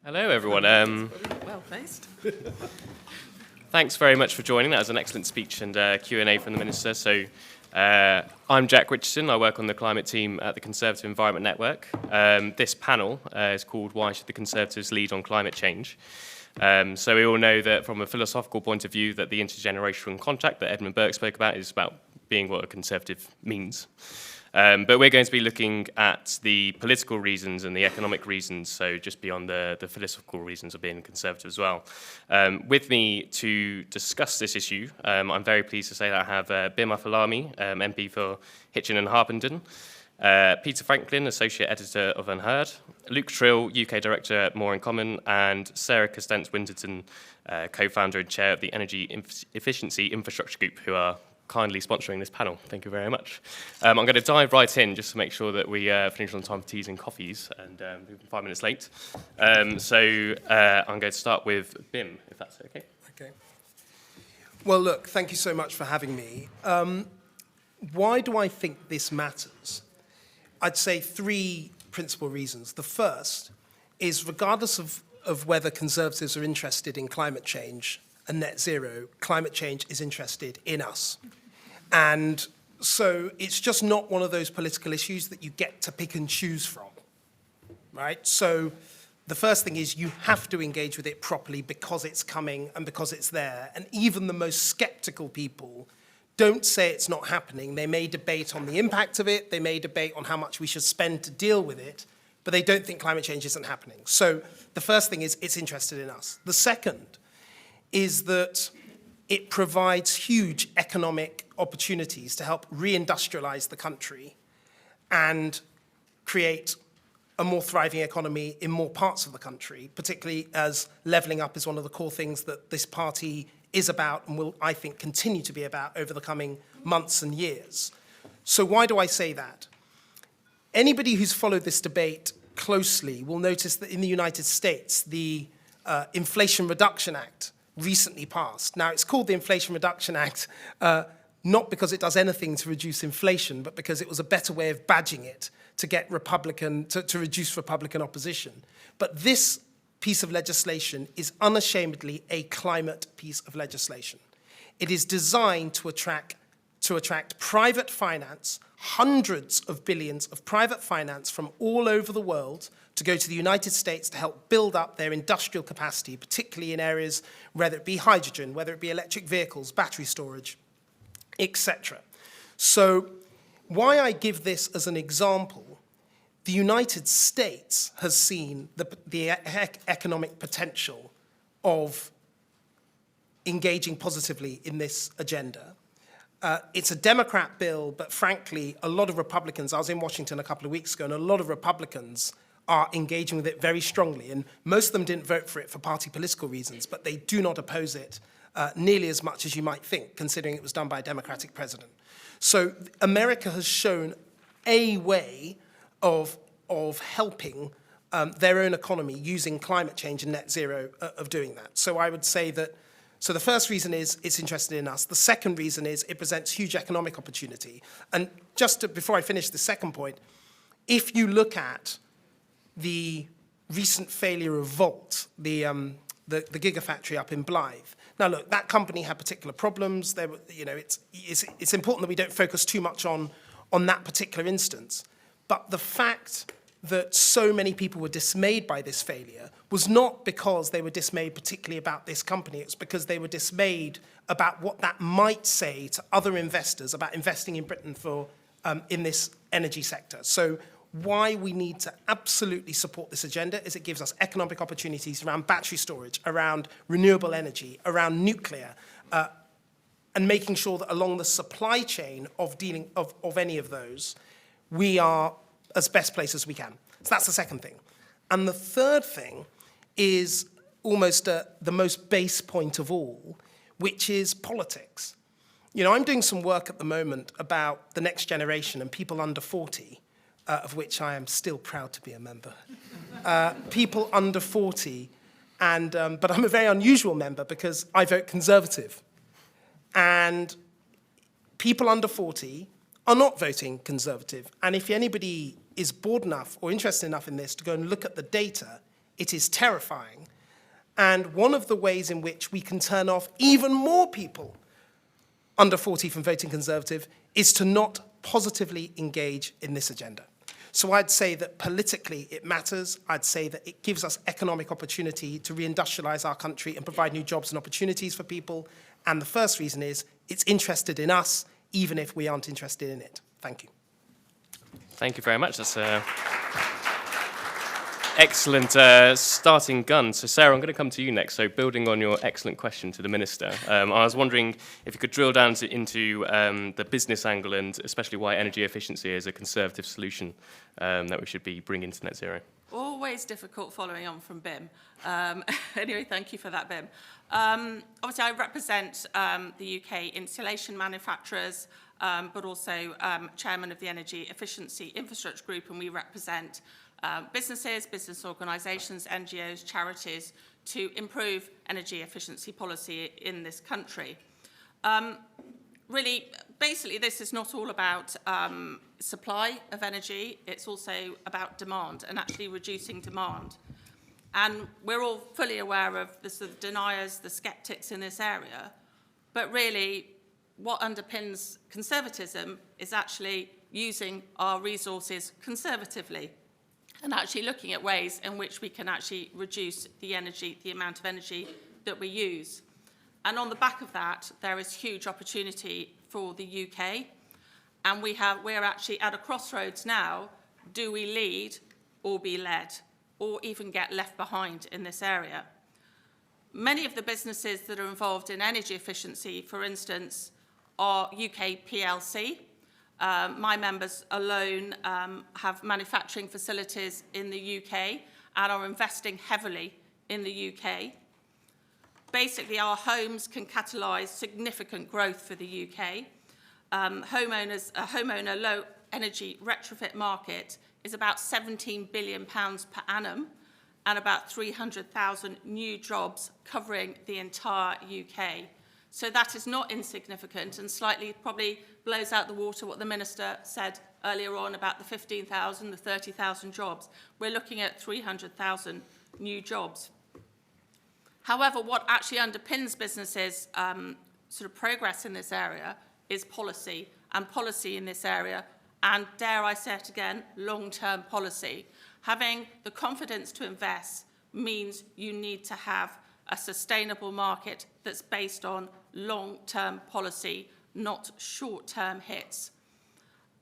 Hello, everyone. Well placed. Thanks very much for joining. That was an excellent speech and Q&A from the Minister. So I'm Jack Richardson. I work on the climate team at the Conservative Environment Network. This panel is called Why Should the Conservatives Lead on Climate Change? So we all know that from a philosophical point of view that the intergenerational contract that Edmund Burke spoke about is about being what a Conservative means. But we're going to be looking at the political reasons and the economic reasons, so just beyond the philosophical reasons of being Conservative as well. With me to discuss this issue, I'm very pleased to say that I have Bim Afolami, MP for Hitchin and Harpenden, Peter Franklin, Associate Editor of Unherd, Luke Tryl, UK Director at More in Common, and Sarah Kostense-Winterton, Co-founder and Chair of the Energy Efficiency Infrastructure Group, who are kindly sponsoring this panel. Thank you very much. I'm going to dive right in just to make sure that we finish on time for teas and coffees, and we've been 5 minutes late. I'm going to start with Bim, if that's okay. Okay. Well, look, thank you so much for having me. Why do I think this matters? I'd say 3 principal reasons. The first is, regardless of whether Conservatives are interested in climate change and net zero, climate change is interested in us. And so it's just not one of those political issues that you get to pick and choose from, right? So the first thing is you have to engage with it properly because it's coming and because it's there. And even the most skeptical people don't say it's not happening. They may debate on the impact of it. They may debate on how much we should spend to deal with it, but they don't think climate change isn't happening. So the first thing is it's interested in us. The second is that it provides huge economic opportunities to help reindustrialize the country and create a more thriving economy in more parts of the country, particularly as levelling up is one of the core things that this party is about and will, I think, continue to be about over the coming months and years. So why do I say that? Anybody who's followed this debate closely will notice that in the United States, the Inflation Reduction Act recently passed. Now, it's called the Inflation Reduction Act, not because it does anything to reduce inflation, but because it was a better way of badging it to get to reduce Republican opposition. But this piece of legislation is unashamedly a climate piece of legislation. It is designed to attract private finance, hundreds of billions of private finance from all over the world to go to the United States to help build up their industrial capacity, particularly in areas, whether it be hydrogen, whether it be electric vehicles, battery storage, etc. So why I give this as an example, the United States has seen the economic potential of engaging positively in this agenda. It's a Democrat bill, but frankly, a lot of Republicans, I was in Washington a couple of weeks ago, and a lot of Republicans are engaging with it very strongly. And most of them didn't vote for it for party political reasons, but they do not oppose it nearly as much as you might think, considering it was done by a Democratic president. So America has shown a way of helping their own economy using climate change and net zero of doing that. So I would say that, so the first reason is it's interested in us. The second reason is it presents huge economic opportunity. And before I finish the second point, if you look at the recent failure of Volt, the gigafactory up in Blythe. Now, look, that company had particular problems. There were, it's important that we don't focus too much on that particular instance. But the fact that so many people were dismayed by this failure was not because they were dismayed particularly about this company. It's because they were dismayed about what that might say to other investors about investing in Britain in this energy sector. So why we need to absolutely support this agenda is it gives us economic opportunities around battery storage, around renewable energy, around nuclear, and making sure that along the supply chain of any of those, we are as best placed as we can. So that's the second thing. And the third thing is almost the most base point of all, which is politics. I'm doing some work at the moment about the next generation and people under 40, of which I am still proud to be a member. People under 40, but I'm a very unusual member because I vote Conservative. And people under 40 are not voting Conservative. And if anybody is bored enough or interested enough in this to go and look at the data, it is terrifying. And one of the ways in which we can turn off even more people under 40 from voting Conservative is to not positively engage in this agenda. So I'd say that politically it matters. I'd say that it gives us economic opportunity to reindustrialize our country and provide new jobs and opportunities for people. And the first reason is it's interested in us, even if we aren't interested in it. Thank you. Thank you very much. That's excellent starting gun. So, Sarah, I'm going to come to you next. So, building on your excellent question to the Minister, I was wondering if you could drill down into the business angle and especially why energy efficiency is a Conservative solution that we should be bringing to net zero. Always difficult following on from BIM. Anyway, thank you for that, BIM. Obviously, I represent the UK insulation manufacturers, but also chairman of the Energy Efficiency Infrastructure Group, and we represent businesses, business organisations, NGOs, charities to improve energy efficiency policy in this country. Really, basically, this is not all about supply of energy, it's also about demand and actually reducing demand. And we're all fully aware of the sort of deniers, the sceptics in this area, but really what underpins conservatism is actually using our resources conservatively and actually looking at ways in which we can actually reduce the amount of energy that we use. And on the back of that, there is huge opportunity for the UK. And we're actually at a crossroads now. Do we lead or be led, or even get left behind in this area? Many of the businesses that are involved in energy efficiency, for instance, are UK PLC. My members alone have manufacturing facilities in the UK and are investing heavily in the UK. Basically, our homes can catalyse significant growth for the UK. A homeowner low energy retrofit market is about £17 billion per annum and about 300,000 new jobs covering the entire UK. So that is not insignificant and slightly probably blows out the water what the Minister said earlier on about the 15,000, the 30,000 jobs. We're looking at 300,000 new jobs. However, what actually underpins businesses' sort of progress in this area is policy, and policy in this area, and dare I say it again, long-term policy. Having the confidence to invest means you need to have a sustainable market that's based on long-term policy, not short-term hits.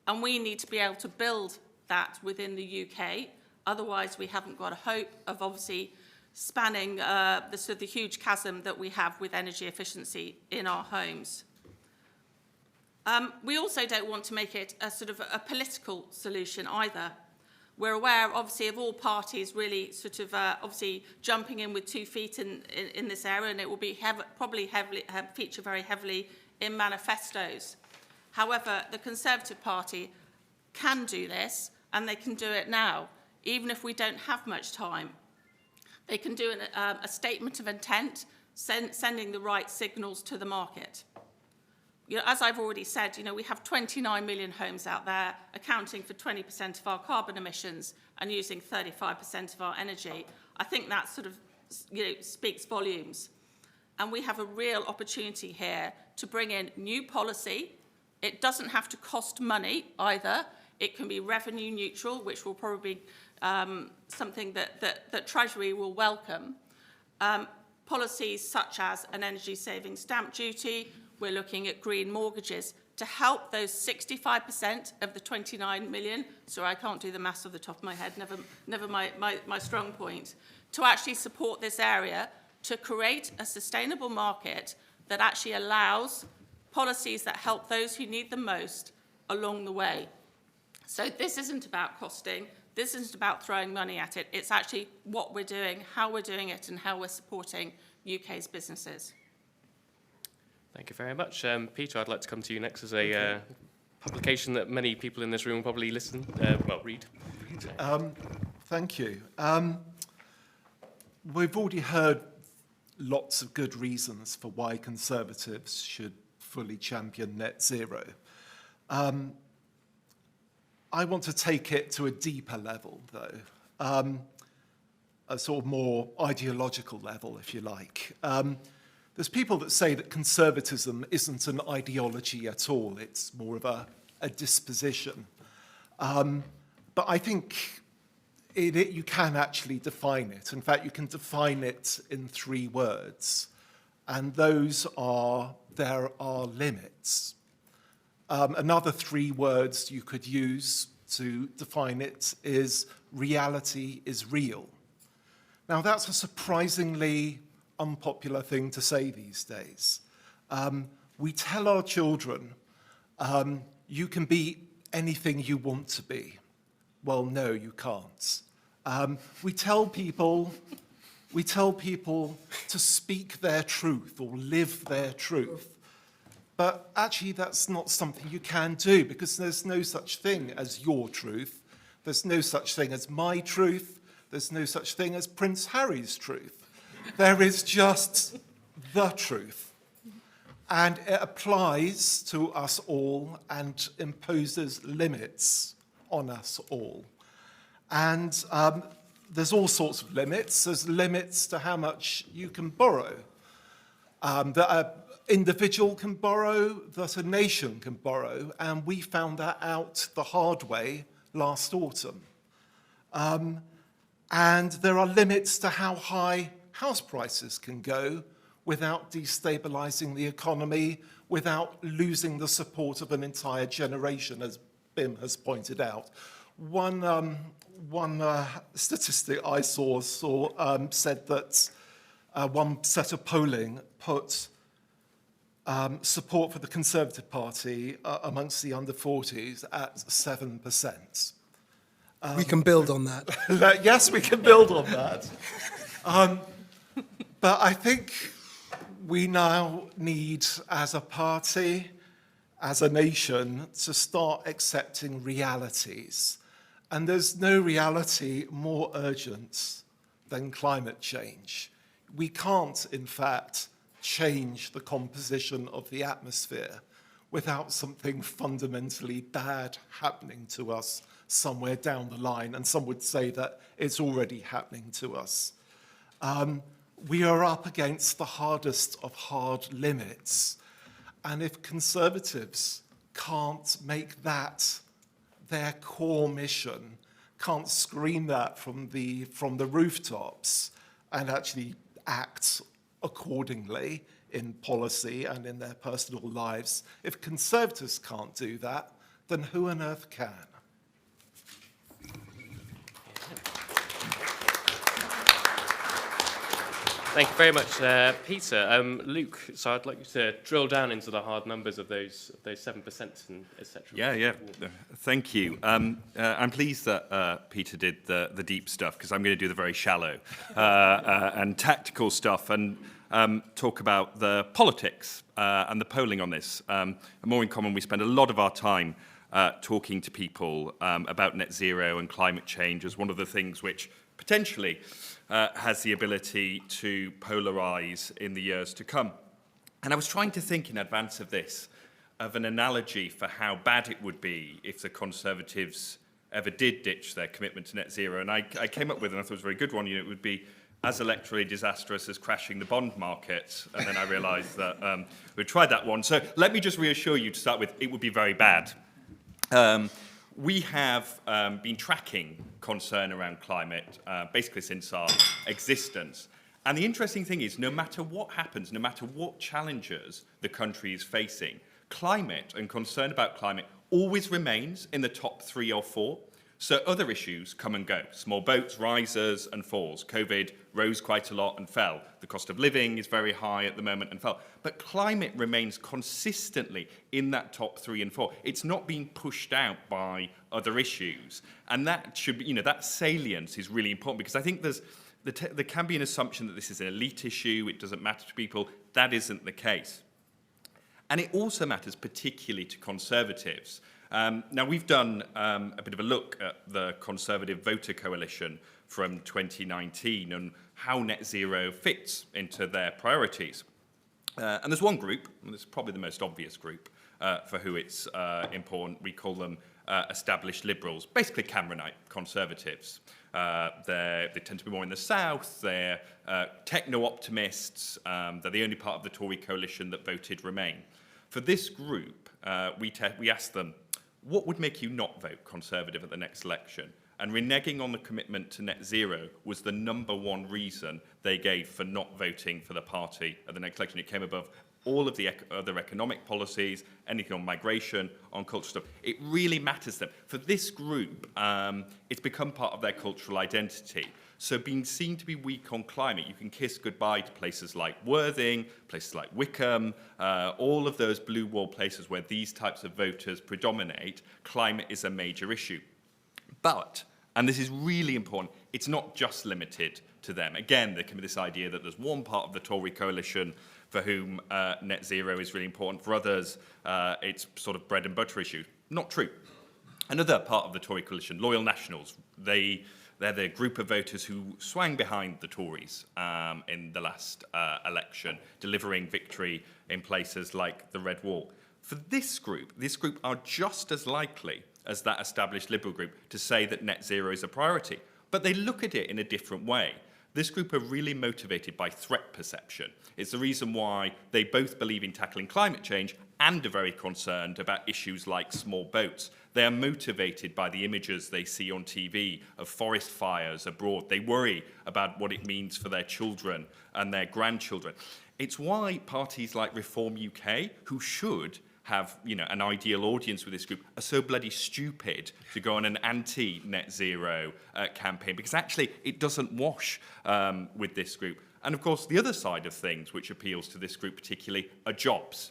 And we need to be able to build that within the UK. Otherwise, we haven't got a hope of obviously spanning the huge chasm that we have with energy efficiency in our homes. We also don't want to make it a sort of a political solution either. We're aware, obviously, of all parties really sort of obviously jumping in with 2 feet in this area, and it will be feature very heavily in manifestos. However, the Conservative Party can do this, and they can do it now, even if we don't have much time. They can do a statement of intent, sending the right signals to the market. You know, as I've already said, you know, we have 29 million homes out there, accounting for 20% of our carbon emissions and using 35% of our energy. I think that sort of, you know, speaks volumes. And we have a real opportunity here to bring in new policy. It doesn't have to cost money either. It can be revenue neutral, which will probably be something that Treasury will welcome. Policies such as an energy saving stamp duty. We're looking at green mortgages to help those 65% of the 29 million, sorry, I can't do the maths off the top of my head, never my strong point, to actually support this area, to create a sustainable market that actually allows policies that help those who need them most along the way. So this isn't about costing, this isn't about throwing money at it, it's actually what we're doing, how we're doing it, and how we're supporting UK's businesses. Thank you very much. Peter, I'd like to come to you next as a publication that many people in this room will probably read. Thank you. We've already heard lots of good reasons for why Conservatives should fully champion net zero. I want to take it to a deeper level, though. a sort of more ideological level, if you like. There's people that say that conservatism isn't an ideology at all. It's more of a disposition. But I think you can actually define it. In fact, you can define it in 3 words. And those are, there are limits. Another 3 words you could use to define it is reality is real. Now, that's a surprisingly unpopular thing to say these days. We tell our children, you can be anything you want to be. Well, no, you can't. We tell people to speak their truth or live their truth. But actually, that's not something you can do, because there's no such thing as your truth. There's no such thing as my truth. There's no such thing as Prince Harry's truth. There is just the truth. And it applies to us all and imposes limits on us all. And there's all sorts of limits. There's limits to how much you can borrow. That an individual can borrow, that a nation can borrow, and we found that out the hard way last autumn. And there are limits to how high house prices can go without destabilizing the economy, without losing the support of an entire generation, as Bim has pointed out. One statistic I saw said that one set of polling put support for the Conservative Party amongst the under 40s at 7%. We can build on that. Yes, we can build on that. But I think we now need, as a party, as a nation, to start accepting realities. And there's no reality more urgent than climate change. We can't, in fact, change the composition of the atmosphere without something fundamentally bad happening to us somewhere down the line, and some would say that it's already happening to us. We are up against the hardest of hard limits, and if Conservatives can't make that their core mission, can't scream that from the rooftops and actually act accordingly in policy and in their personal lives, if Conservatives can't do that, then who on earth can? Thank you very much, Peter. Luke, so I'd like you to drill down into the hard numbers of those 7% and etc. Yeah. Thank you. I'm pleased that Peter did the deep stuff, because I'm going to do the very shallow and tactical stuff and talk about the politics and the polling on this. More in common, we spend a lot of our time talking to people about net zero and climate change as one of the things which potentially has the ability to polarize in the years to come. And I was trying to think in advance of this of an analogy for how bad it would be if the Conservatives ever did ditch their commitment to net zero. And I came up with, and I thought it was a very good one, it would be as electorally disastrous as crashing the bond market. And then I realized that we'd tried that one. So let me just reassure you to start with, it would be very bad. We have been tracking concern around climate basically since our existence. And the interesting thing is, no matter what happens, no matter what challenges the country is facing, climate and concern about climate always remains in the top 3 or 4. So other issues come and go. Small boats, rises and falls. COVID rose quite a lot and fell. The cost of living is very high at the moment and fell. But climate remains consistently in that top 3 and 4. It's not being pushed out by other issues. And that should be, that salience is really important, because I think there can be an assumption that this is an elite issue, it doesn't matter to people. That isn't the case. And it also matters particularly to Conservatives. Now, we've done a bit of a look at the Conservative Voter Coalition from 2019 and how net zero fits into their priorities. And there's one group, and it's probably the most obvious group for who it's important. We call them established liberals, basically Cameronite Conservatives. They tend to be more in the south. They're techno-optimists. They're the only part of the Tory coalition that voted Remain. For this group, we asked them, what would make you not vote Conservative at the next election? And reneging on the commitment to net zero was the #1 reason they gave for not voting for the party at the next election. It came above all of the other economic policies, anything on migration, on culture stuff. It really matters to them. For this group, it's become part of their cultural identity. So being seen to be weak on climate, you can kiss goodbye to places like Worthing, places like Wickham, all of those blue wall places where these types of voters predominate. Climate is a major issue. But, and this is really important, it's not just limited to them. Again, there can be this idea that there's one part of the Tory coalition for whom net zero is really important. For others, it's sort of bread and butter issue. Not true. Another part of the Tory coalition, Loyal Nationals, they're the group of voters who swang behind the Tories in the last election, delivering victory in places like the Red Wall. For this group are just as likely as that established Liberal group to say that net zero is a priority. But they look at it in a different way. This group are really motivated by threat perception. It's the reason why they both believe in tackling climate change and are very concerned about issues like small boats. They are motivated by the images they see on TV of forest fires abroad. They worry about what it means for their children and their grandchildren. It's why parties like Reform UK, who should have an ideal audience with this group, are so bloody stupid to go on an anti-net zero campaign, because actually it doesn't wash with this group. And of course, the other side of things which appeals to this group particularly are jobs.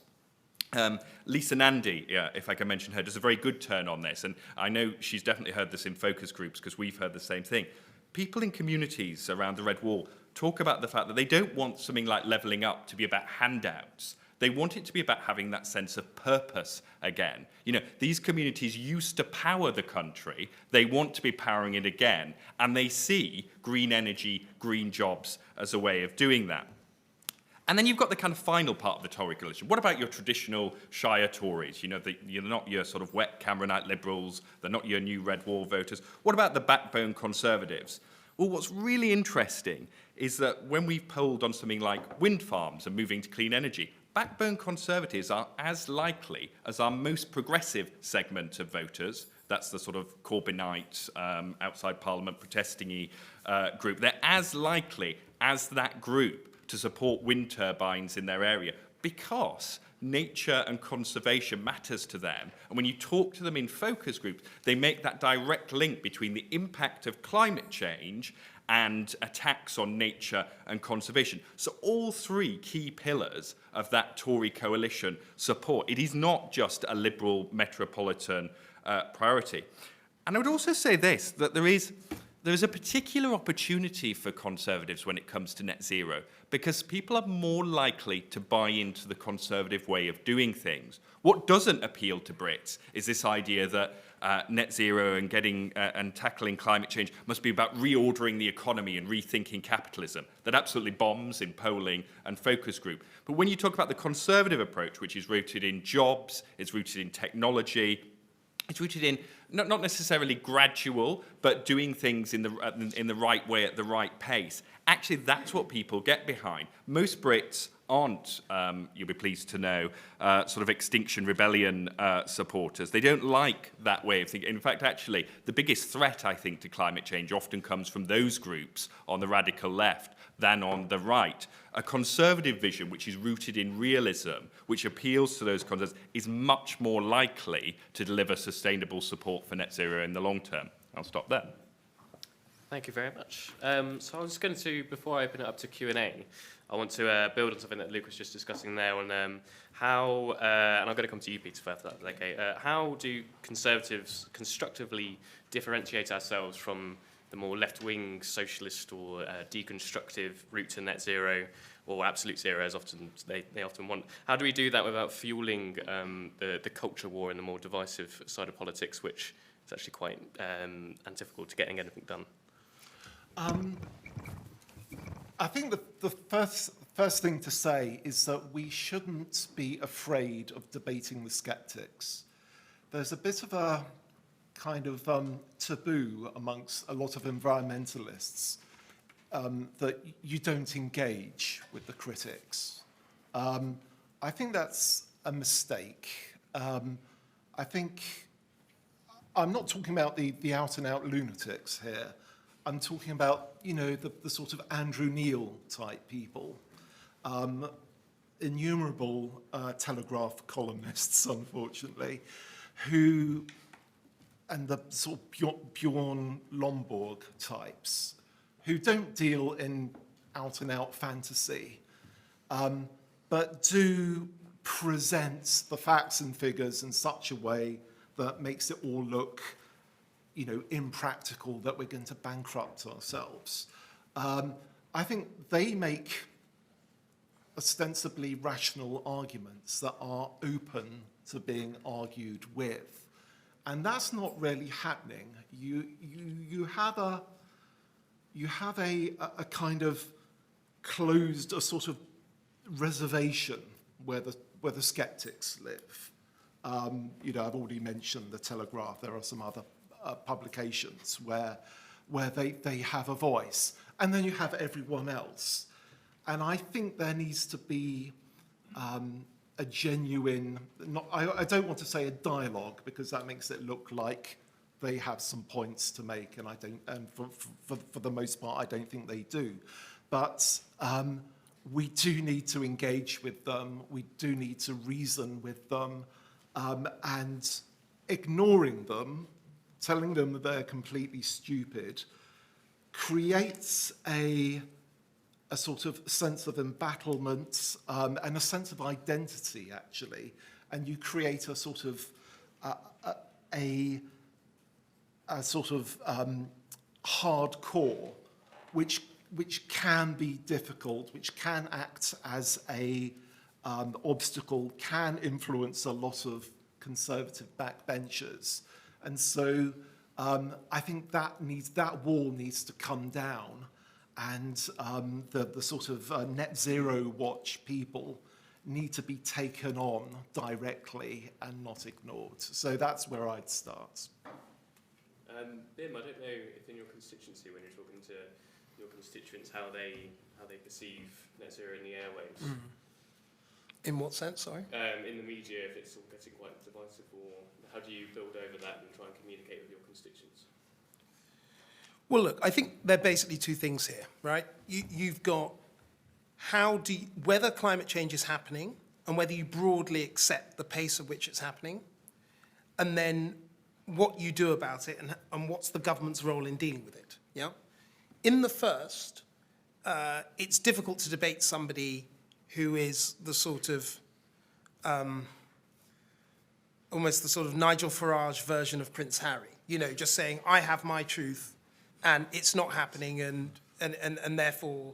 Lisa Nandy, if I can mention her, does a very good turn on this, and I know she's definitely heard this in focus groups because we've heard the same thing. People in communities around the Red Wall talk about the fact that they don't want something like levelling up to be about handouts. They want it to be about having that sense of purpose again. These communities used to power the country. They want to be powering it again. And they see green energy, green jobs as a way of doing that. And then you've got the kind of final part of the Tory coalition. What about your traditional Shire Tories? You're not your sort of wet Cameronite Liberals. They're not your new Red Wall voters. What about the backbone Conservatives? Well, what's really interesting is that when we've polled on something like wind farms and moving to clean energy, backbone Conservatives are as likely as our most progressive segment of voters. That's the sort of Corbynite, outside Parliament protesting-y group. They're as likely as that group to support wind turbines in their area because nature and conservation matters to them. And when you talk to them in focus groups, they make that direct link between the impact of climate change and attacks on nature and conservation. So all three key pillars of that Tory coalition support. It is not just a Liberal metropolitan priority. And I would also say this, that there is a particular opportunity for Conservatives when it comes to net zero, because people are more likely to buy into the Conservative way of doing things. What doesn't appeal to Brits is this idea that net zero and and tackling climate change must be about reordering the economy and rethinking capitalism. That absolutely bombs in polling and focus group. But when you talk about the Conservative approach, which is rooted in jobs, it's rooted in technology, it's rooted in not necessarily gradual, but doing things in the right way at the right pace. Actually, that's what people get behind. Most Brits aren't, you'll be pleased to know, sort of Extinction Rebellion supporters. They don't like that way of thinking. In fact, actually, the biggest threat, I think, to climate change often comes from those groups on the radical left than on the right. A conservative vision, which is rooted in realism, which appeals to those conservatives, is much more likely to deliver sustainable support for net zero in the long term. I'll stop there. Thank you very much. So I was going to, before I open it up to Q&A, I want to build on something that Luke was just discussing there on how, and I'm going to come to you, Peter, first, if that's okay. How do Conservatives constructively differentiate ourselves from the more left-wing socialist or deconstructive route to net zero, or absolute zero, as often they often want? How do we do that without fueling the culture war and the more divisive side of politics, which is actually quite antithetical to getting anything done? I think the first thing to say is that we shouldn't be afraid of debating the skeptics. There's a bit of a kind of taboo amongst a lot of environmentalists that you don't engage with the critics. I think that's a mistake. I think I'm not talking about the out-and-out lunatics here. I'm talking about, you know, the sort of Andrew Neil type people. Innumerable Telegraph columnists, unfortunately, who, and the sort of Bjorn Lomborg types, who don't deal in out-and-out fantasy, but do present the facts and figures in such a way that makes it all look, you know, impractical, that we're going to bankrupt ourselves. I think they make ostensibly rational arguments that are open to being argued with. And that's not really happening. You have a kind of closed, a sort of reservation where the skeptics live. You know, I've already mentioned the Telegraph. There are some other publications where they have a voice. And then you have everyone else. And I think there needs to be a genuine, I don't want to say a dialogue, because that makes it look like they have some points to make, and for the most part, I don't think they do. But we do need to engage with them. We do need to reason with them, and ignoring them, telling them that they're completely stupid, creates a sort of sense of embattlement and a sense of identity, actually. And you create a sort of hardcore, which can be difficult, which can act as a obstacle, can influence a lot of conservative backbenchers. And so I think that wall needs to come down, and the sort of net zero watch people need to be taken on directly and not ignored. So that's where I'd start. Bim, I don't know if in your constituency, when you're talking to your constituents, how they perceive net zero in the airwaves. Mm. In what sense, sorry? In the media, if it's all getting quite divisive, or how do you build over that and try and communicate with your constituents? Well, look, I think there are basically two things here, right? You've got whether climate change is happening and whether you broadly accept the pace at which it's happening, and then what you do about it and what's the government's role in dealing with it, yeah? In the first, it's difficult to debate somebody who is the sort of, almost the sort of Nigel Farage version of Prince Harry, you know, just saying, I have my truth, and it's not happening, and therefore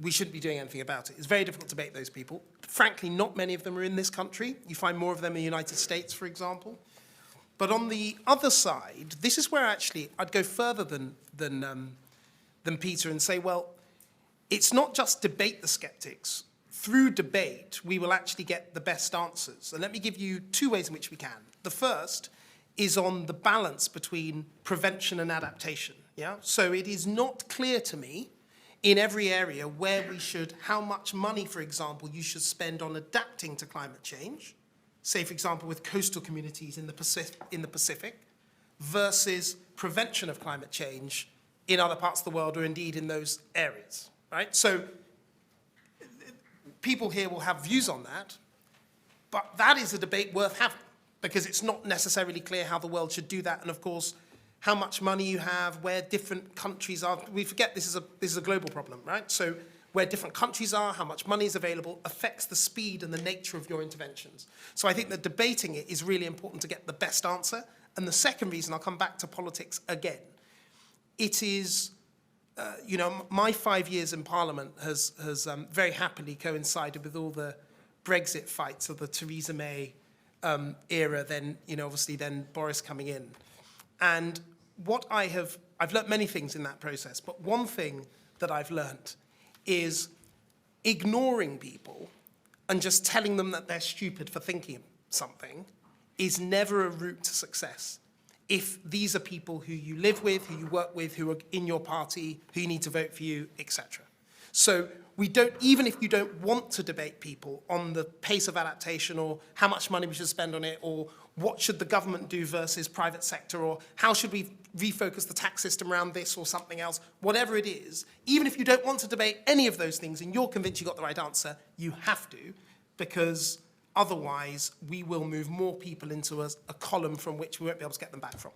we shouldn't be doing anything about it. It's very difficult to debate those people. Frankly, not many of them are in this country. You find more of them in the United States, for example. But on the other side, this is where actually I'd go further than Peter and say, well, it's not just debate the skeptics. Through debate, we will actually get the best answers. And let me give you two ways in which we can. The first is on the balance between prevention and adaptation. Yeah? So it is not clear to me in every area where we should, how much money, for example, you should spend on adapting to climate change, say, for example, with coastal communities in the Pacific, versus prevention of climate change in other parts of the world, or indeed in those areas, right? So people here will have views on that, but that is a debate worth having, because it's not necessarily clear how the world should do that, and of course, how much money you have, where different countries are. We forget this is a global problem, right? So where different countries are, how much money is available, affects the speed and the nature of your interventions. So I think that debating it is really important to get the best answer. And the second reason, I'll come back to politics again, it is, you know, my 5 years in Parliament has very happily coincided with all the Brexit fights of the Theresa May era, then, you know, obviously then Boris coming in. And what I've learnt many things in that process, but one thing that I've learnt is ignoring people and just telling them that they're stupid for thinking something is never a route to success. if these are people who you live with, who you work with, who are in your party, who need to vote for you, etc. So we don't, even if you don't want to debate people on the pace of adaptation or how much money we should spend on it or what should the government do versus private sector or how should we refocus the tax system around this or something else, whatever it is, even if you don't want to debate any of those things and you're convinced you got the right answer, you have to, because otherwise we will move more people into a column from which we won't be able to get them back from.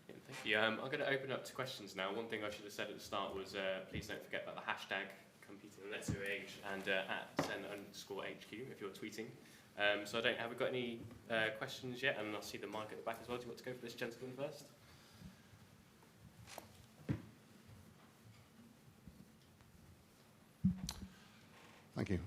Thank you. I'm going to open up to questions now. One thing I should have said at the start was please don't forget about the hashtag competing in the net zero age and at @sen_HQ if you're tweeting. So have we got any questions yet? And I'll see the mic at the back as well. Do you want to go for this gentleman first? Thank you.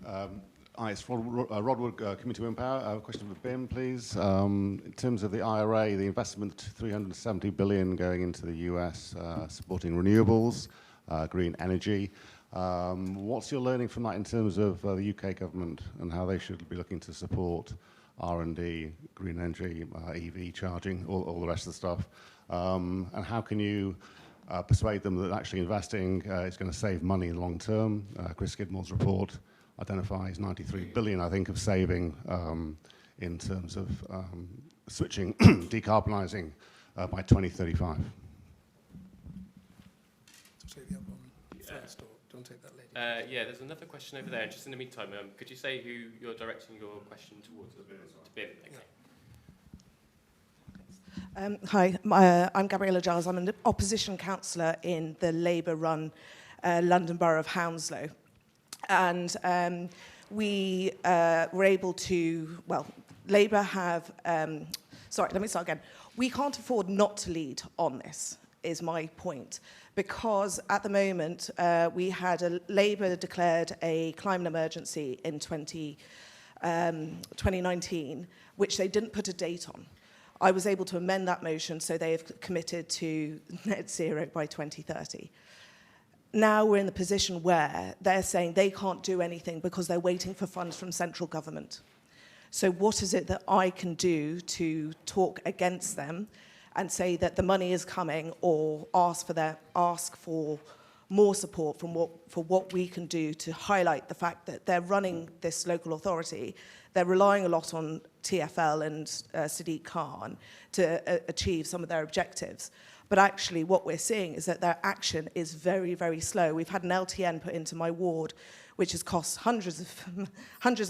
Hi, it's Rod Wood, Community Wind Power. I have a question for BIM, please. In terms of the IRA, the investment, $370 billion going into the US, supporting renewables, green energy. What's your learning from that in terms of the UK government and how they should be looking to support R&D, green energy, EV charging, all the rest of the stuff? And how can you persuade them that actually investing is going to save money in the long term? Chris Skidmore's report identifies 93 billion, I think, of saving in terms of switching, decarbonising by 2035. Take the other one first, or do you want to take that lady? Yeah, there's another question over there. Just in the meantime, could you say who you're directing your question towards? To BIM. Okay. Hi, I'm Gabriella Giles. I'm an opposition councillor in the Labour-run London Borough of Hounslow. And we were able to, well, Labour have, sorry, let me start again. We can't afford not to lead on this, is my point. Because at the moment, we had Labour declared a climate emergency in 2019, which they didn't put a date on. I was able to amend that motion, so they have committed to net zero by 2030. Now we're in the position where they're saying they can't do anything because they're waiting for funds from central government. So what is it that I can do to talk against them and say that the money is coming, or ask for more support for what we can do to highlight the fact that they're running this local authority? They're relying a lot on TfL and Sadiq Khan to achieve some of their objectives. But actually what we're seeing is that their action is very, very slow. We've had an LTN put into my ward, which has cost hundreds of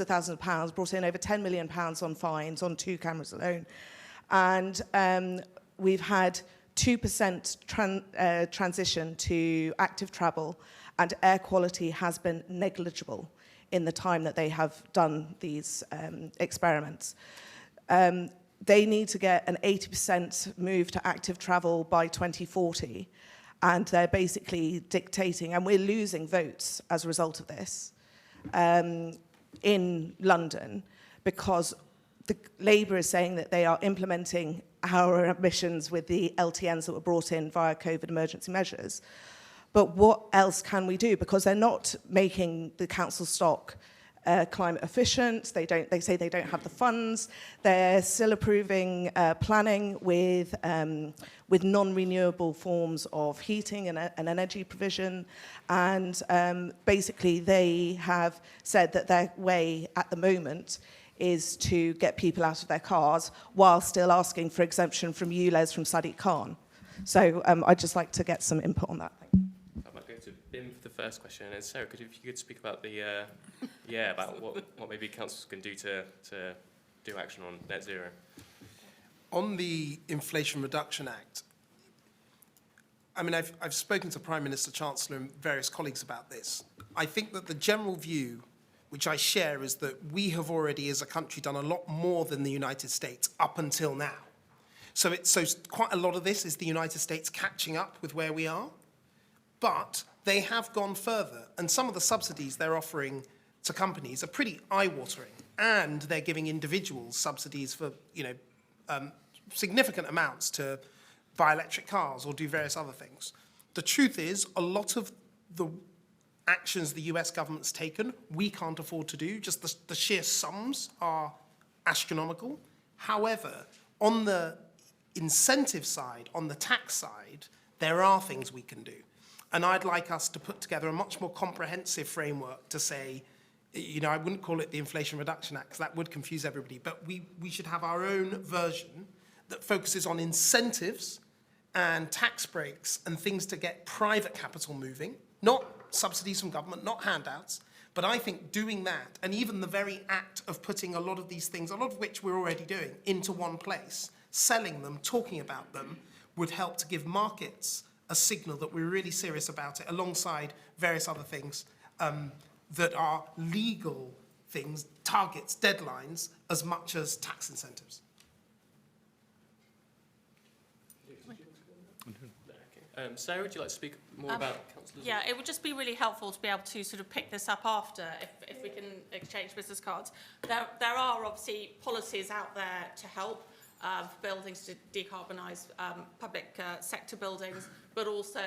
thousands of pounds, brought in over £10 million on fines on 2 cameras alone. And we've had 2% transition to active travel, and air quality has been negligible in the time that they have done these experiments. They need to get an 80% move to active travel by 2040, and they're basically dictating, and we're losing votes as a result of this in London, because the Labour is saying that they are implementing our ambitions with the LTNs that were brought in via COVID emergency measures. But what else can we do? Because they're not making the council stock climate efficient. They say they don't have the funds. They're still approving planning with non-renewable forms of heating and energy provision. And basically they have said that their way at the moment is to get people out of their cars while still asking for exemption from ULEZ from Sadiq Khan. So I'd just like to get some input on that. Thank you. I might go to BIM for the first question, and then Sarah, if you could speak about the about what maybe councils can do to do action on net zero. On the Inflation Reduction Act, I mean, I've spoken to Prime Minister, Chancellor, and various colleagues about this. I think that the general view, which I share, is that we have already, as a country, done a lot more than the United States up until now. So quite a lot of this is the United States catching up with where we are. But they have gone further, and some of the subsidies they're offering to companies are pretty eye-watering, and they're giving individuals subsidies for, significant amounts to buy electric cars or do various other things. The truth is, a lot of the actions the US government's taken, we can't afford to do. Just the sheer sums are astronomical. However, on the incentive side, on the tax side, there are things we can do. And I'd like us to put together a much more comprehensive framework to say, you know, I wouldn't call it the Inflation Reduction Act, because that would confuse everybody, but we should have our own version that focuses on incentives and tax breaks and things to get private capital moving, not subsidies from government, not handouts, but I think doing that, and even the very act of putting a lot of these things, a lot of which we're already doing, into one place, selling them, talking about them, would help to give markets a signal that we're really serious about it, alongside various other things that are legal things, targets, deadlines, as much as tax incentives. Sarah, would you like to speak more about councillors? Yeah, it would just be really helpful to be able to sort of pick this up after, if we can exchange business cards. There are obviously policies out there to help for buildings to decarbonise public sector buildings, but also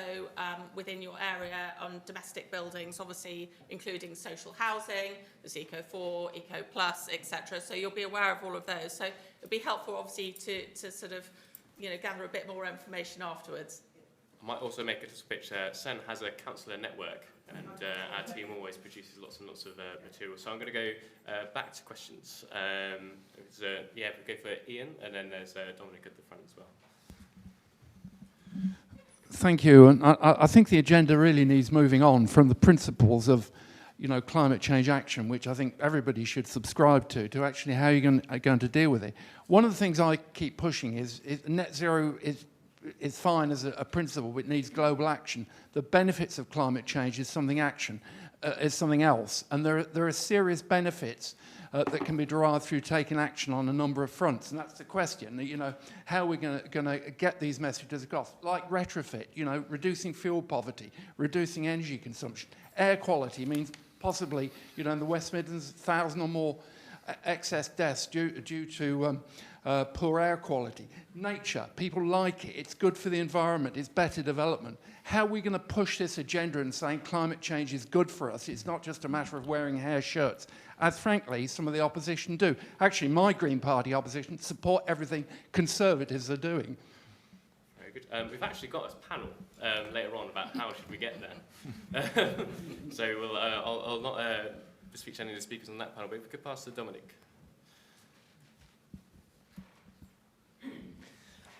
within your area on domestic buildings, obviously including social housing, there's Eco4, Eco Plus, etc. So you'll be aware of all of those. So it'd be helpful, obviously, to sort of, you know, gather a bit more information afterwards. I might also make a little pitch. Sen has a councillor network, and our team always produces lots and lots of material. So I'm going to go back to questions. Yeah, we'll go for Ian, and then there's Dominic at the front as well. Thank you. And I think the agenda really needs moving on from the principles of, you know, climate change action, which I think everybody should subscribe to actually how you're going to deal with it. One of the things I keep pushing is net zero is fine as a principle, but it needs global action. The benefits of climate change is something else, and there are serious benefits that can be derived through taking action on a number of fronts, and that's the question. You know, how are we going to get these messages across? Like retrofit, you know, reducing fuel poverty, reducing energy consumption. Air quality means possibly, you know, in the West Midlands, 1,000 or more excess deaths due to poor air quality. Nature, people like it, it's good for the environment, it's better development. How are we going to push this agenda and saying climate change is good for us? It's not just a matter of wearing hair shirts, as frankly some of the opposition do. Actually, my Green Party opposition support everything Conservatives are doing. Very good. We've actually got a panel later on about how should we get there. So we'll, I'll not speak to any of the speakers on that panel, but if we could pass to Dominic.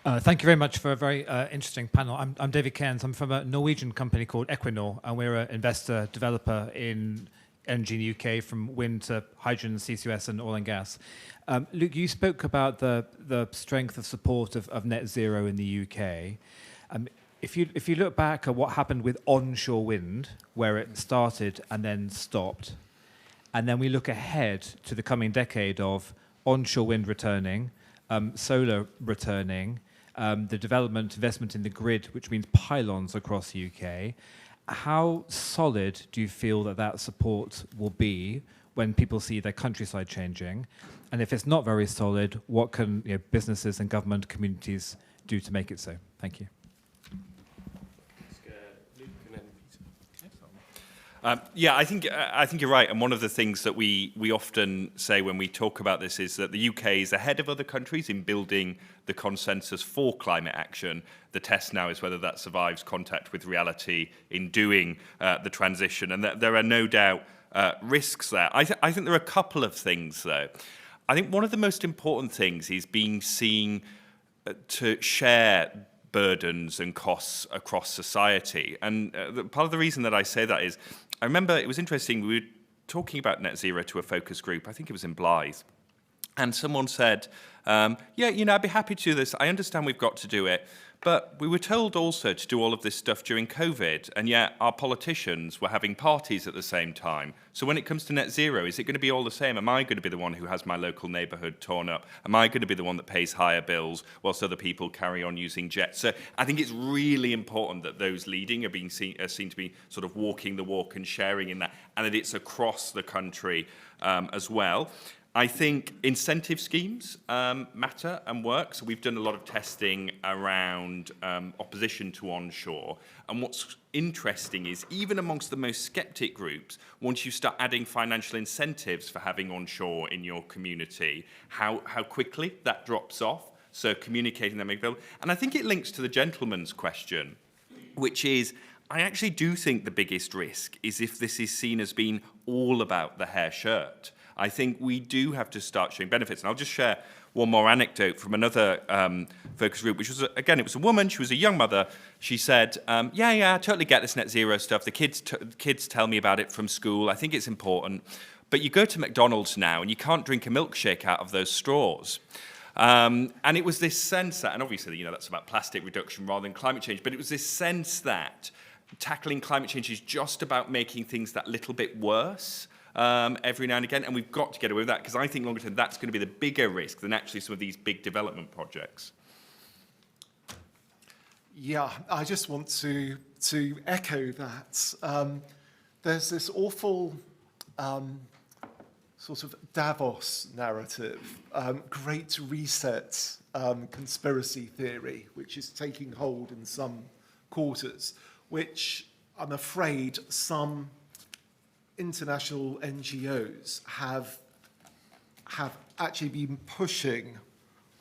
Thank you very much for a very interesting panel. I'm David Cairns. I'm from a Norwegian company called Equinor, and we're an investor developer in energy in the UK, from wind to hydrogen, CCUS, and oil and gas. Luke, you spoke about the strength of support of net zero in the UK. If you look back at what happened with onshore wind, where it started and then stopped, and then we look ahead to the coming decade of onshore wind returning, solar returning, the development, investment in the grid, which means pylons across the UK. How solid do you feel that support will be when people see their countryside changing? And if it's not very solid, what can businesses and government communities do to make it so? Thank you. Yeah, I think you're right. And one of the things that we often say when we talk about this is that the UK is ahead of other countries in building the consensus for climate action. The test now is whether that survives contact with reality in doing the transition. And there are no doubt risks there. I think there are a couple of things, though. I think one of the most important things is being seen to share burdens and costs across society. And part of the reason that I say that is, I remember it was interesting, we were talking about net zero to a focus group, I think it was in Blythe, and someone said, yeah, I'd be happy to do this, I understand we've got to do it, but we were told also to do all of this stuff during COVID, and yet our politicians were having parties at the same time. So when it comes to net zero, is it going to be all the same? Am I going to be the one who has my local neighbourhood torn up? Am I going to be the one that pays higher bills whilst other people carry on using jets? So I think it's really important that those leading are seen to be sort of walking the walk and sharing in that, and that it's across the country as well. I think incentive schemes matter and work. So we've done a lot of testing around opposition to onshore. And what's interesting is even amongst the most sceptic groups, once you start adding financial incentives for having onshore in your community, how quickly that drops off. So communicating that make available. And I think it links to the gentleman's question, which is, I actually do think the biggest risk is if this is seen as being all about the hair shirt. I think we do have to start showing benefits. And I'll just share one more anecdote from another focus group, which was, again, it was a woman. She was a young mother. She said, yeah, I totally get this net zero stuff. The kids tell me about it from school. I think it's important. But you go to McDonald's now and you can't drink a milkshake out of those straws. And it was this sense that, and obviously, that's about plastic reduction rather than climate change, but it was this sense that tackling climate change is just about making things that little bit worse every now and again, and we've got to get away with that, because I think longer term that's going to be the bigger risk than actually some of these big development projects. Yeah, I just want to echo that. There's this awful sort of Davos narrative, Great Reset conspiracy theory, which is taking hold in some quarters, which I'm afraid some international NGOs have actually been pushing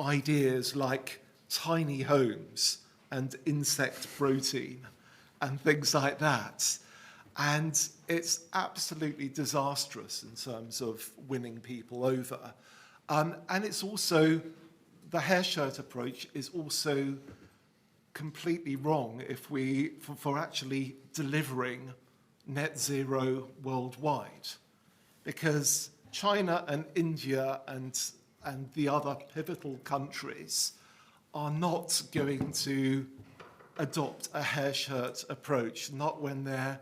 ideas like tiny homes and insect protein and things like that. And it's absolutely disastrous in terms of winning people over. And it's also, the hair shirt approach is also completely wrong if for actually delivering net zero worldwide, because China and India and the other pivotal countries are not going to adopt a hair shirt approach, not when they're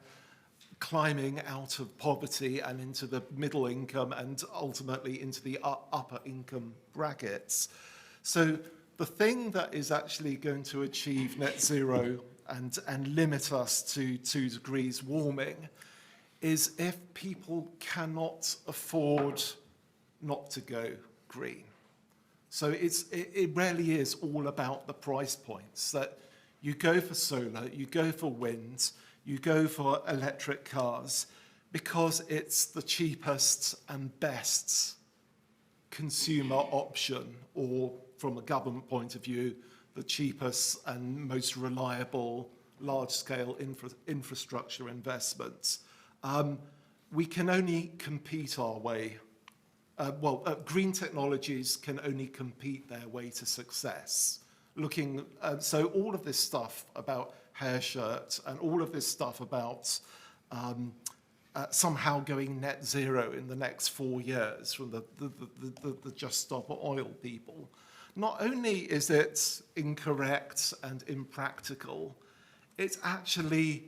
climbing out of poverty and into the middle income and ultimately into the upper income brackets. So the thing that is actually going to achieve net zero and limit us to 2 degrees warming is if people cannot afford not to go green. So it really is all about the price points, that you go for solar, you go for wind, you go for electric cars, because it's the cheapest and best consumer option, or from a government point of view, the cheapest and most reliable large-scale infrastructure investments. We can only compete our way. Green technologies can only compete their way to success. So all of this stuff about hair shirt and all of this stuff about somehow going net zero in the next 4 years from the Just Stop Oil people, not only is it incorrect and impractical, it's actually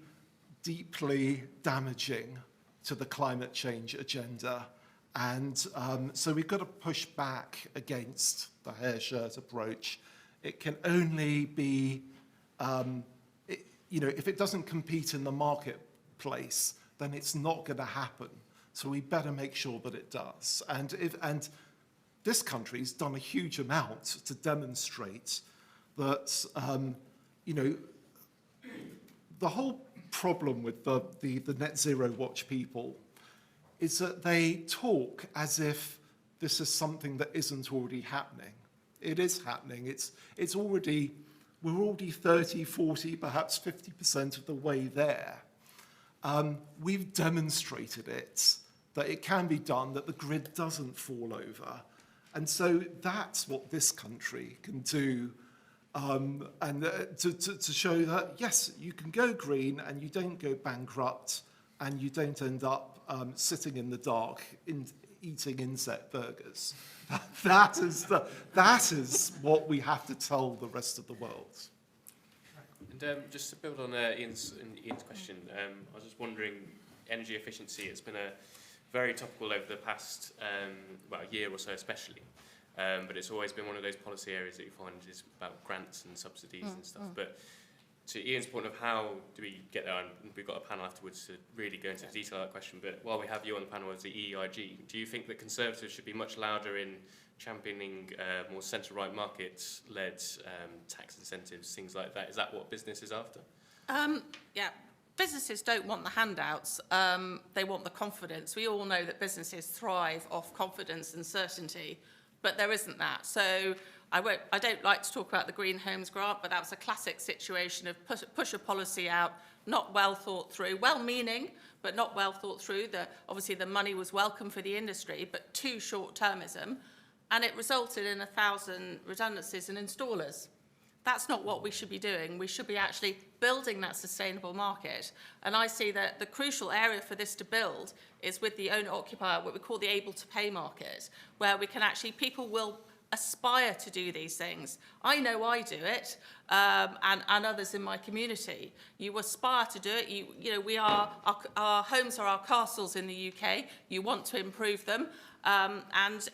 deeply damaging to the climate change agenda. And so we've got to push back against the hair shirt approach. It can only be, if it doesn't compete in the marketplace, then it's not going to happen. So we better make sure that it does. And this country's done a huge amount to demonstrate that, the whole problem with the net zero watch people is that they talk as if this is something that isn't already happening. It is happening. We're already 30, 40, perhaps 50% of the way there. We've demonstrated it, that it can be done, that the grid doesn't fall over. And so that's what this country can do, to show that, yes, you can go green and you don't go bankrupt and you don't end up sitting in the dark eating insect burgers. That is what we have to tell the rest of the world. And just to build on Ian's question, I was just wondering, energy efficiency, it's been a very topical over the past year or so especially, but it's always been one of those policy areas that you find is about grants and subsidies and stuff. But to Ian's point of how do we get there, and we've got a panel afterwards to really go into the detail of that question, but while we have you on the panel as the EEIG, do you think that Conservatives should be much louder in championing more centre-right markets-led tax incentives, things like that? Is that what business is after? Yeah, businesses don't want the handouts, they want the confidence. We all know that businesses thrive off confidence and certainty, but there isn't that. So I don't like to talk about the Green Homes Grant, but that was a classic situation of push a policy out, not well thought through, well-meaning, but not well thought through. Obviously, the money was welcome for the industry, but too short-termism, and it resulted in 1,000 redundancies and installers. That's not what we should be doing. We should be actually building that sustainable market. And I see that the crucial area for this to build is with the owner-occupier, what we call the able-to-pay market, where we can actually, people will aspire to do these things. I know I do it, and others in my community. You aspire to do it. You know, our homes are our castles in the UK. You want to improve them. And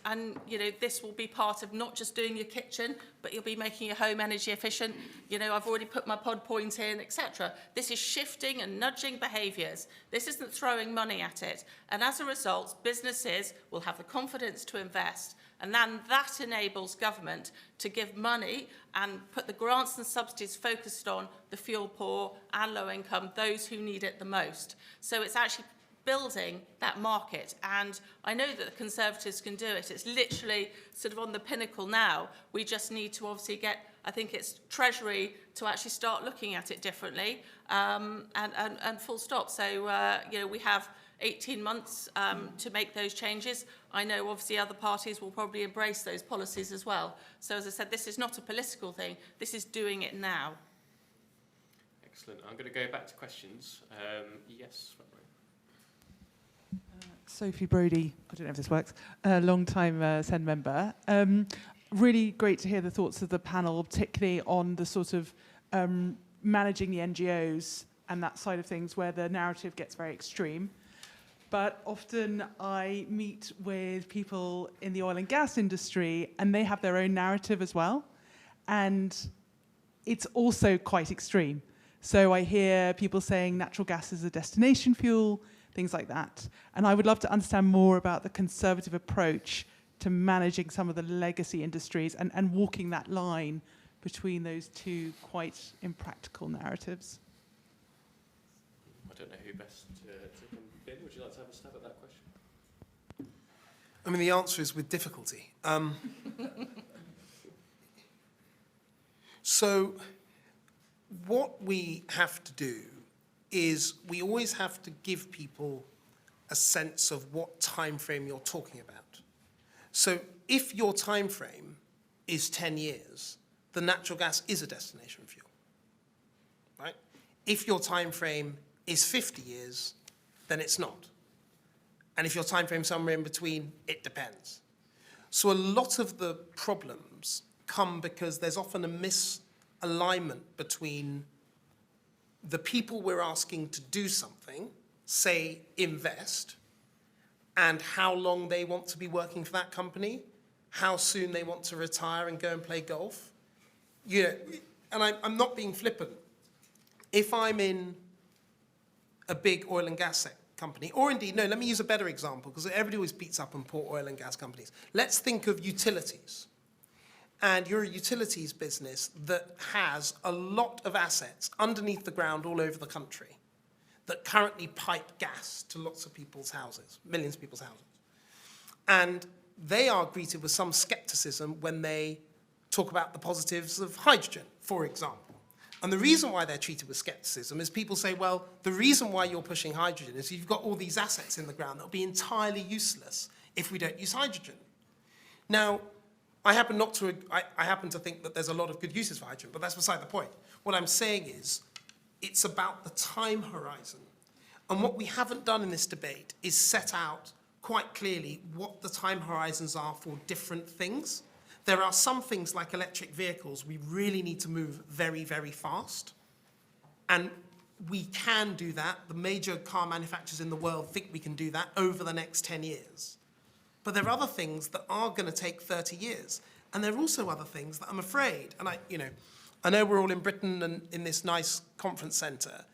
you know, this will be part of not just doing your kitchen, but you'll be making your home energy efficient. You know, I've already put my pod point in, etc. This is shifting and nudging behaviours. This isn't throwing money at it. And as a result, businesses will have the confidence to invest. And then that enables government to give money and put the grants and subsidies focused on the fuel poor and low income, those who need it the most. So it's actually building that market, and I know that the Conservatives can do it. It's literally sort of on the pinnacle now. We just need to obviously get, I think it's Treasury to actually start looking at it differently, and full stop. So, you know, we have 18 months to make those changes. I know obviously other parties will probably embrace those policies as well. So as I said, this is not a political thing, this is doing it now. Excellent. I'm going to go back to questions. Yes. Sophie Brodie, I don't know if this works, long-time SEND member. Really great to hear the thoughts of the panel, particularly on the sort of managing the NGOs and that side of things where the narrative gets very extreme. But often I meet with people in the oil and gas industry and they have their own narrative as well. And it's also quite extreme. So I hear people saying natural gas is a destination fuel, things like that. And I would love to understand more about the Conservative approach to managing some of the legacy industries and walking that line between those two quite impractical narratives. I don't know who best to come in. Would you like to have a stab at that question? I mean, the answer is with difficulty. So what we have to do is we always have to give people a sense of what time frame you're talking about. So if your time frame is 10 years, the natural gas is a destination fuel, right? If your time frame is 50 years, then it's not. And if your time frame is somewhere in between, it depends. So a lot of the problems come because there's often a misalignment between the people we're asking to do something, say invest, and how long they want to be working for that company, how soon they want to retire and go and play golf. You know, and I'm not being flippant. If I'm in a big oil and gas company, or indeed, no, let me use a better example, because everybody always beats up on poor oil and gas companies. Let's think of utilities. And you're a utilities business that has a lot of assets underneath the ground all over the country that currently pipe gas to lots of people's houses, millions of people's houses. And they are greeted with some skepticism when they talk about the positives of hydrogen, for example. And the reason why they're treated with skepticism is people say, well, the reason why you're pushing hydrogen is you've got all these assets in the ground that will be entirely useless if we don't use hydrogen. Now, I happen to think that there's a lot of good uses for hydrogen, but that's beside the point. What I'm saying is, it's about the time horizon. And what we haven't done in this debate is set out quite clearly what the time horizons are for different things. There are some things like electric vehicles we really need to move very, very fast. And we can do that. The major car manufacturers in the world think we can do that over the next 10 years. But there are other things that are going to take 30 years. And there are also other things that I'm afraid, and I know we're all in Britain and in this nice conference centre,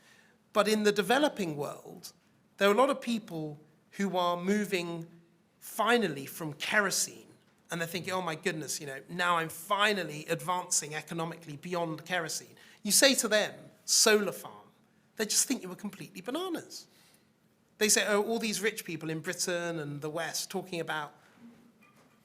but in the developing world, there are a lot of people who are moving finally from kerosene, and they're thinking, oh my goodness, you know, now I'm finally advancing economically beyond kerosene. You say to them, solar farm, they just think you were completely bananas. They say, oh, all these rich people in Britain and the West talking about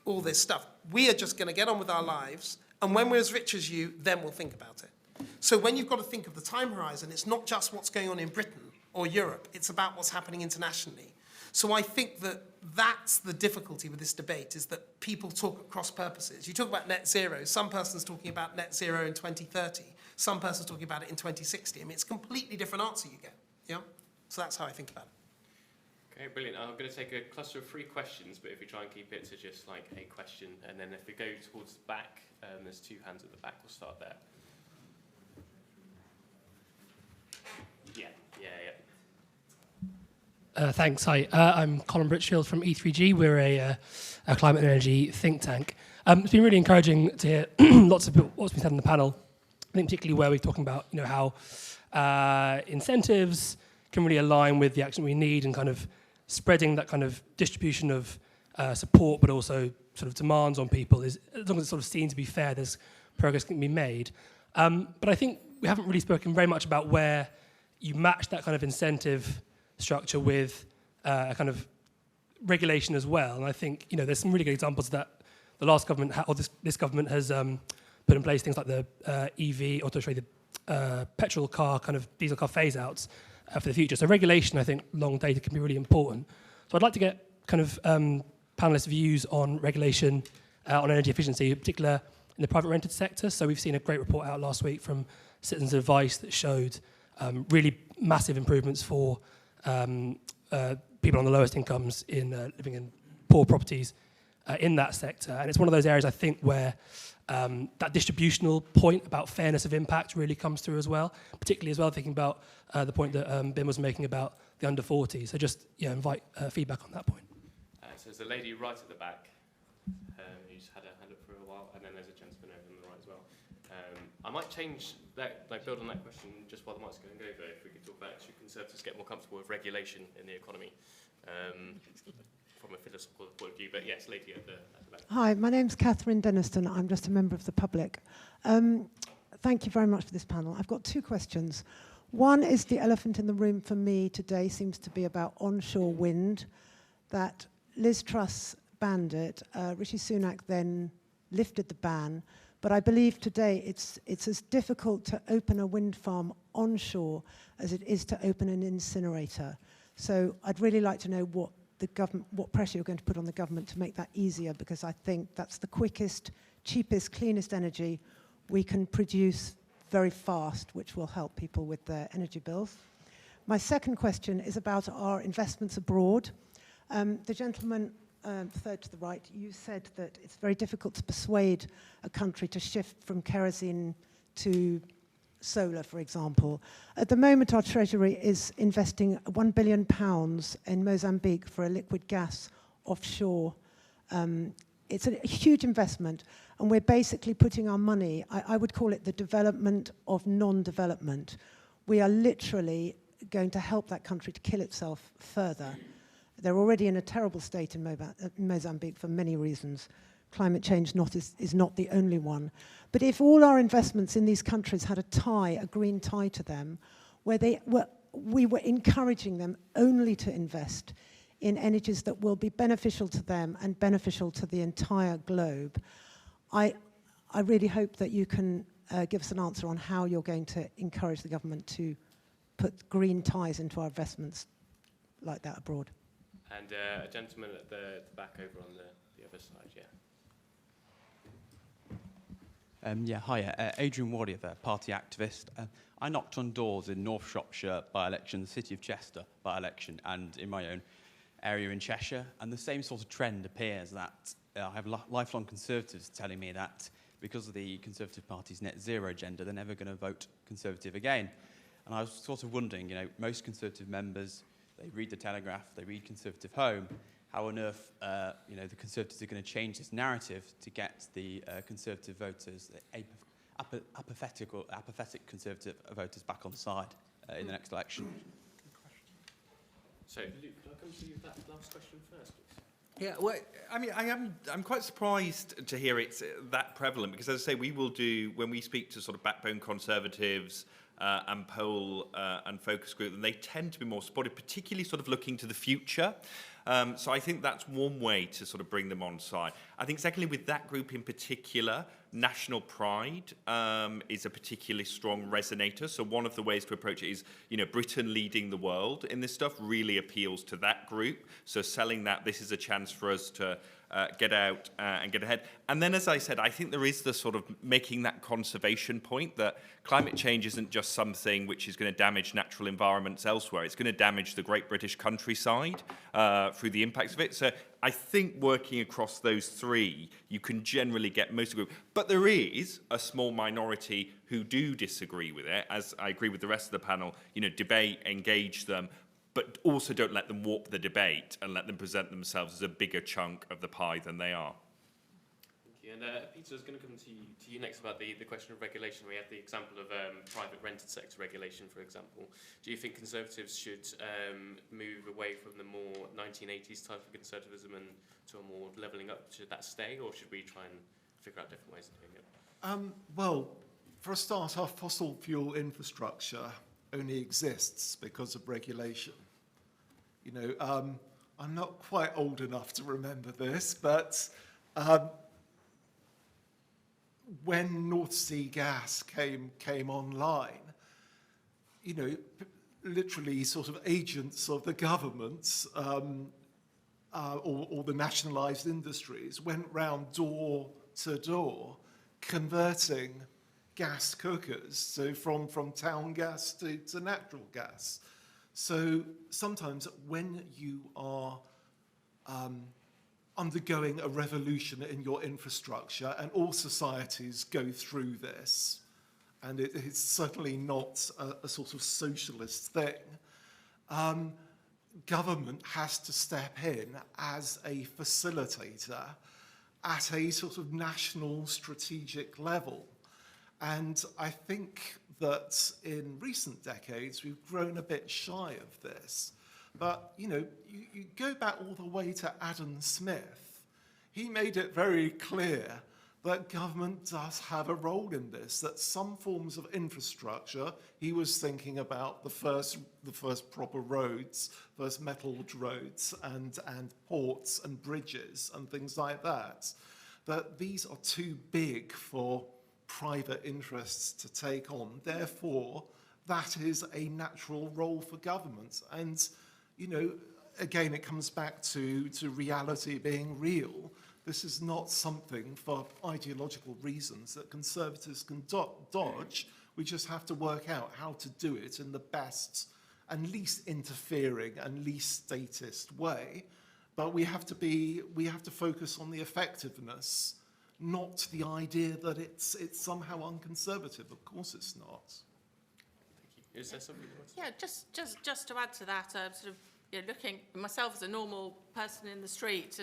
all this stuff. We are just going to get on with our lives, and when we're as rich as you, then we'll think about it. So when you've got to think of the time horizon, it's not just what's going on in Britain or Europe, it's about what's happening internationally. So I think that that's the difficulty with this debate, is that people talk at cross purposes. You talk about net zero, some person's talking about net zero in 2030, some person's talking about it in 2060. I mean, it's a completely different answer you get, yeah? So that's how I think about it. Okay, brilliant. I'm going to take a cluster of 3 questions, but if we try and keep it to just like a question, and then if we go towards the back, there's 2 hands at the back, we'll start there. Yeah. Thanks. Hi, I'm Colin Britchfield from E3G. We're a climate and energy think tank. It's been really encouraging to hear lots of what's been said in the panel. I think particularly where we're talking about, how incentives can really align with the action we need, and kind of spreading that kind of distribution of support, but also sort of demands on people. Is, as long as it's sort of seen to be fair, there's progress can be made. But I think we haven't really spoken very much about where you match that kind of incentive structure with a kind of regulation as well. And I think, there's some really good examples that the last government, or this government has put in place, things like the EV, or the petrol car, kind of diesel car phase-outs for the future. So regulation, I think, long data can be really important. So I'd like to get kind of panelists' views on regulation on energy efficiency, in particular in the private rented sector. So we've seen a great report out last week from Citizens Advice that showed really massive improvements for people on the lowest incomes in living in poor properties in that sector. And it's one of those areas, I think, where that distributional point about fairness of impact really comes through as well, particularly as well thinking about the point that Bim was making about the under 40. So just invite feedback on that point. So there's a lady right at the back who's had her hand up for a while, and then there's a gentleman over on the right as well. I might change that, build on that question just while the mic's going over. If we could talk about should Conservatives get more comfortable with regulation in the economy from a philosophical point of view. But yes, lady at the back. Hi, my name's Catherine Denniston. I'm just a member of the public. Thank you very much for this panel. I've got 2 questions. One is the elephant in the room for me today seems to be about onshore wind, that Liz Truss banned it. Rishi Sunak then lifted the ban. But I believe today it's as difficult to open a wind farm onshore as it is to open an incinerator. So I'd really like to know what pressure you're going to put on the government to make that easier, because I think that's the quickest, cheapest, cleanest energy we can produce very fast, which will help people with their energy bills. My second question is about our investments abroad. The gentleman third to the right, you said that it's very difficult to persuade a country to shift from kerosene to solar, for example. At the moment, our Treasury is investing £1 billion in Mozambique for a liquid gas offshore. It's a huge investment, and we're basically putting our money, I would call it the development of non-development. We are literally going to help that country to kill itself further. They're already in a terrible state in Mozambique for many reasons. Climate change is not the only one. But if all our investments in these countries had a green tie to them, where we were encouraging them only to invest in energies that will be beneficial to them and beneficial to the entire globe, I really hope that you can give us an answer on how you're going to encourage the government to put green ties into our investments like that abroad. And a gentleman at the back over on the other side, Hi, Adrian Warrior there, party activist. I knocked on doors in North Shropshire by-election, the City of Chester by-election, and in my own area in Cheshire, and the same sort of trend appears that I have lifelong Conservatives telling me that because of the Conservative Party's net zero agenda, they're never going to vote Conservative again. And I was sort of wondering, most Conservative members, they read the Telegraph, they read Conservative Home. How on earth, the Conservatives are going to change this narrative to get the Conservative voters, the apathetic Conservative voters, back on side in the next election? So, Luke, can I come to you with that last question first, please? Yeah, well, I mean, I'm quite surprised to hear it's that prevalent, because, as I say, we will do, when we speak to sort of backbone Conservatives and poll and focus group, and they tend to be more supportive, particularly sort of looking to the future. So I think that's one way to sort of bring them on side. I think secondly, with that group in particular, national pride is a particularly strong resonator. So one of the ways to approach it is, Britain leading the world in this stuff really appeals to that group. So selling that, this is a chance for us to get out and get ahead. And then, as I said, I think there is the sort of making that conservation point that climate change isn't just something which is going to damage natural environments elsewhere. It's going to damage the great British countryside through the impacts of it. So I think working across those three, you can generally get most of the group. But there is a small minority who do disagree with it, as I agree with the rest of the panel, debate, engage them, but also don't let them warp the debate and let them present themselves as a bigger chunk of the pie than they are. Thank you. And Peter, I was going to come to you next about the question of regulation. We had the example of private rented sector regulation, for example. Do you think Conservatives should move away from the more 1980s type of conservatism and to a more levelling up? Should that stay, or should we try and figure out different ways of doing it? Well, for a start, our fossil fuel infrastructure only exists because of regulation. I'm not quite old enough to remember this, but when North Sea gas came online, literally sort of agents of the governments or the nationalised industries went round door to door converting gas cookers, so from town gas to natural gas. So sometimes when you are undergoing a revolution in your infrastructure, and all societies go through this, and it's certainly not a sort of socialist thing, government has to step in as a facilitator at a sort of national strategic level. And I think that in recent decades, we've grown a bit shy of this. But, you go back all the way to Adam Smith. He made it very clear that government does have a role in this, that some forms of infrastructure, he was thinking about the first proper roads, first metalled roads and ports and bridges and things like that these are too big for private interests to take on. Therefore, that is a natural role for government. And, again, it comes back to reality being real. This is not something for ideological reasons that Conservatives can dodge. We just have to work out how to do it in the best and least interfering and least statist way. But we have to focus on the effectiveness, not the idea that it's somehow unconservative. Of course it's not. Thank you. Is there something you want to Yeah, just to add to that, sort of looking at myself as a normal person in the street,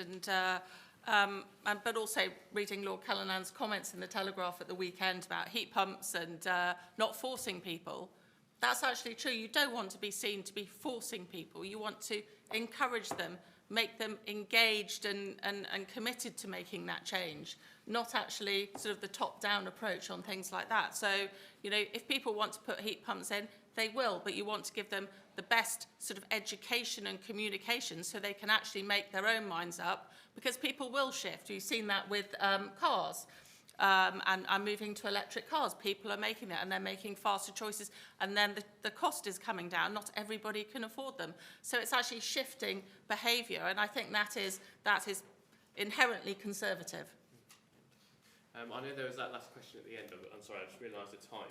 but also reading Lord Callinan's comments in the Telegraph at the weekend about heat pumps and not forcing people. That's actually true. You don't want to be seen to be forcing people. You want to encourage them, make them engaged and committed to making that change, not actually sort of the top-down approach on things like that. So, if people want to put heat pumps in, they will, but you want to give them the best sort of education and communication so they can actually make their own minds up, because people will shift. We've seen that with cars. And moving to electric cars. People are making that, and they're making faster choices, and then the cost is coming down. Not everybody can afford them. So it's actually shifting behaviour, and I think that is inherently conservative. I know there was that last question at the end. I'm sorry, I just realised the time.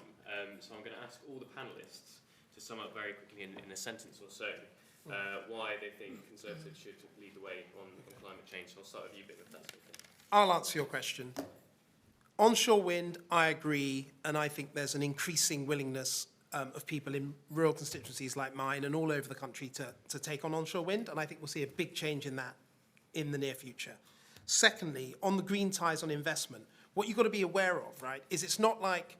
So I'm going to ask all the panellists to sum up very quickly in a sentence or so why they think Conservatives should lead the way on climate change. So I'll start with you, Ben, if that's okay. I'll answer your question. Onshore wind, I agree, and I think there's an increasing willingness of people in rural constituencies like mine and all over the country to take on onshore wind, and I think we'll see a big change in that in the near future. Secondly, on the green ties on investment, what you've got to be aware of, right, is it's not like,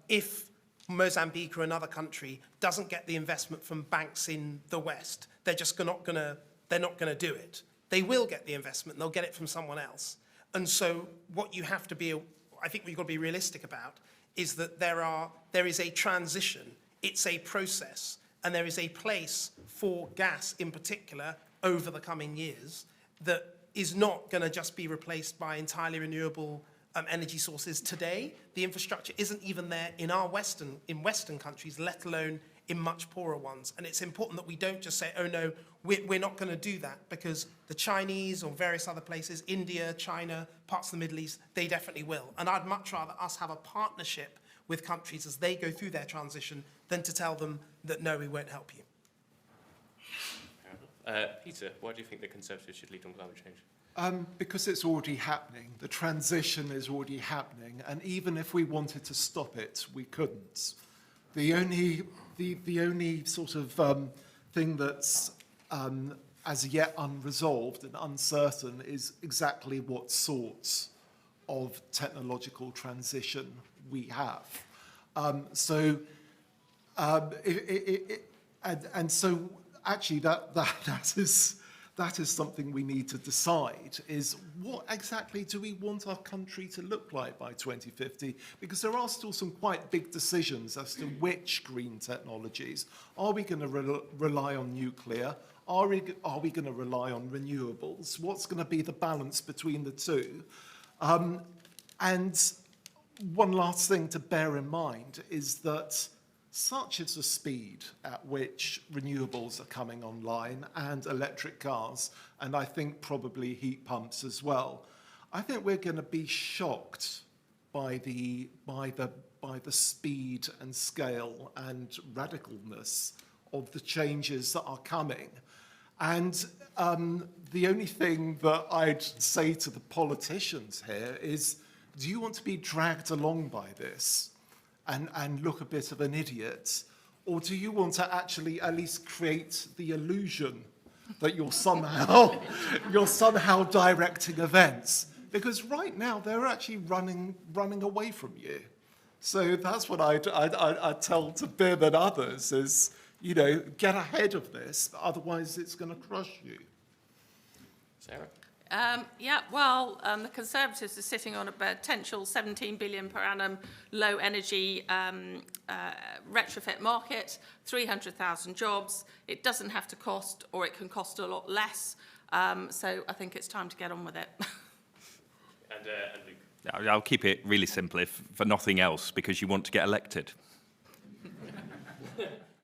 if Mozambique or another country doesn't get the investment from banks in the West, they're just not going to do it. They will get the investment, and they'll get it from someone else. And so what you have to be, I think what you've got to be realistic about is that there is a transition. It's a process. And there is a place for gas in particular over the coming years that is not going to just be replaced by entirely renewable energy sources today. The infrastructure isn't even there in Western countries, let alone in much poorer ones. And it's important that we don't just say, oh no, we're not going to do that, because the Chinese or various other places, India, China, parts of the Middle East, they definitely will. And I'd much rather us have a partnership with countries as they go through their transition than to tell them that no, we won't help you. Peter, why do you think the Conservatives should lead on climate change? Because it's already happening. The transition is already happening, and even if we wanted to stop it, we couldn't. The only sort of thing that's as yet unresolved and uncertain is exactly what sorts of technological transition we have. So actually that is something we need to decide, is what exactly do we want our country to look like by 2050? Because there are still some quite big decisions as to which green technologies. Are we going to rely on nuclear? Are we going to rely on renewables? What's going to be the balance between the two? And one last thing to bear in mind is that such is the speed at which renewables are coming online, and electric cars, and I think probably heat pumps as well. I think we're going to be shocked by the speed and scale and radicalness of the changes that are coming. And the only thing that I'd say to the politicians here is, do you want to be dragged along by this and look a bit of an idiot? Or do you want to actually at least create the illusion that you're somehow directing events? Because right now they're actually running away from you. So that's what I'd tell to Bim and others is, you know, get ahead of this, otherwise it's going to crush you. Sarah? The Conservatives are sitting on a potential 17 billion per annum low energy retrofit market, 300,000 jobs. It doesn't have to cost, or it can cost a lot less. So I think it's time to get on with it. And Luke? I'll keep it really simple, if for nothing else, because you want to get elected.